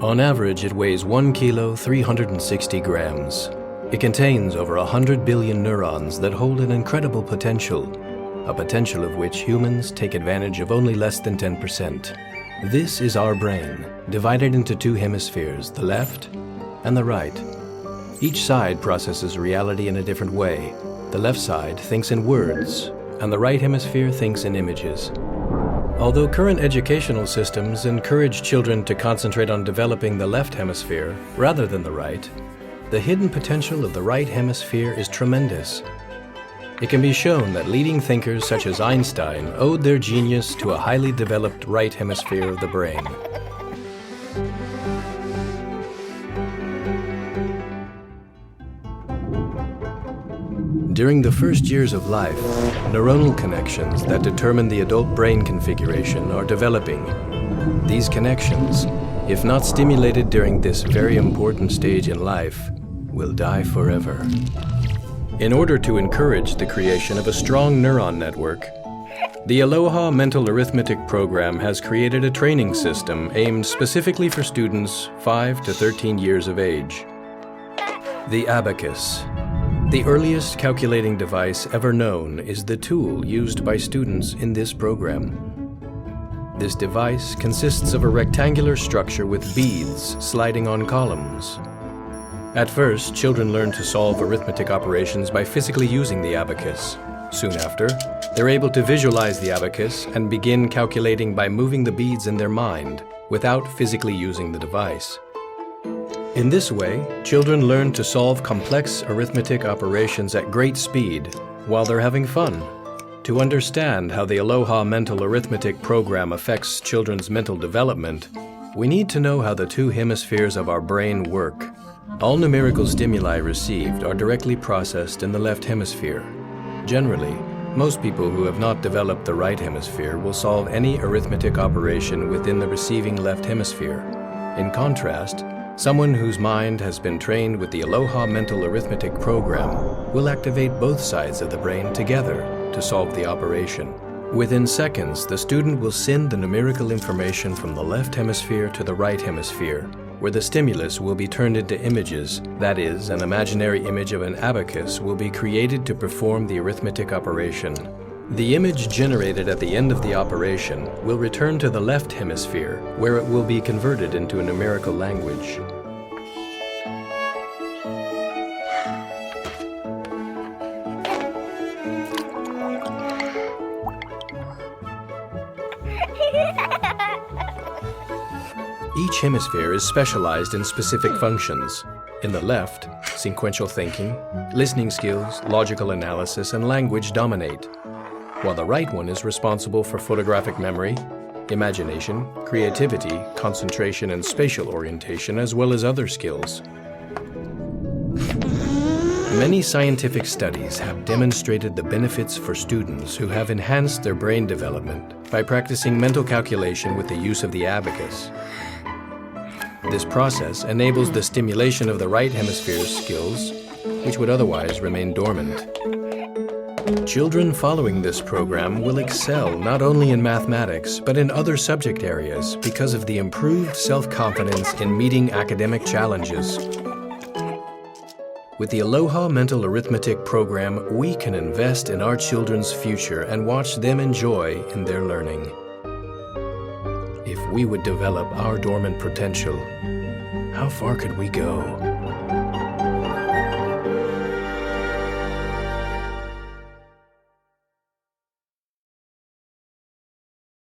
On average, it weighs 1 kilo, 360 grams. It contains over 100 billion neurons that hold an incredible potential, a potential of which humans take advantage of only less than 10%. This is our brain, divided into two hemispheres, the left and the right. Each side processes reality in a different way. The left side thinks in words, and the right hemisphere thinks in images. Although current educational systems encourage children to concentrate on developing the left hemisphere rather than the right, the hidden potential of the right hemisphere is tremendous. It can be shown that leading thinkers such as Einstein owed their genius to a highly developed right hemisphere of the brain. During the first years of life, neuronal connections that determine the adult brain configuration are developing. These connections, if not stimulated during this very important stage in life, will die forever. In order to encourage the creation of a strong neuron network, the ALOHA Mental Arithmetic program has created a training system aimed specifically for students 5 to 13 years of age. The Abacus. The earliest calculating device ever known is the tool used by students in this program. This device consists of a rectangular structure with beads sliding on columns. At first, children learn to solve arithmetic operations by physically using the abacus. Soon after, they're able to visualize the abacus and begin calculating by moving the beads in their mind without physically using the device. In this way, children learn to solve complex arithmetic operations at great speed while they're having fun. To understand how the ALOHA Mental Arithmetic program affects children's mental development, we need to know how the two hemispheres of our brain work. All numerical stimuli received are directly processed in the left hemisphere. Generally, most people who have not developed the right hemisphere will solve any arithmetic operation within the receiving left hemisphere. In contrast, someone whose mind has been trained with the ALOHA Mental Arithmetic program will activate both sides of the brain together to solve the operation. Within seconds, the student will send the numerical information from the left hemisphere to the right hemisphere, where the stimulus will be turned into images. That is, an imaginary image of an abacus will be created to perform the arithmetic operation. The image generated at the end of the operation will return to the left hemisphere, where it will be converted into a numerical language. Each hemisphere is specialized in specific functions. In the left, sequential thinking, listening skills, logical analysis, and language dominate, while the right one is responsible for photographic memory, imagination, creativity, concentration, and spatial orientation, as well as other skills. Many scientific studies have demonstrated the benefits for students who have enhanced their brain development by practicing mental calculation with the use of the abacus. This process enables the stimulation of the right hemisphere's skills, which would otherwise remain dormant. Children following this program will excel not only in mathematics, but in other subject areas because of the improved self-confidence in meeting academic challenges. With the ALOHA Mental Arithmetic program, we can invest in our children's future and watch them enjoy in their learning. If we would develop our dormant potential, how far could we go?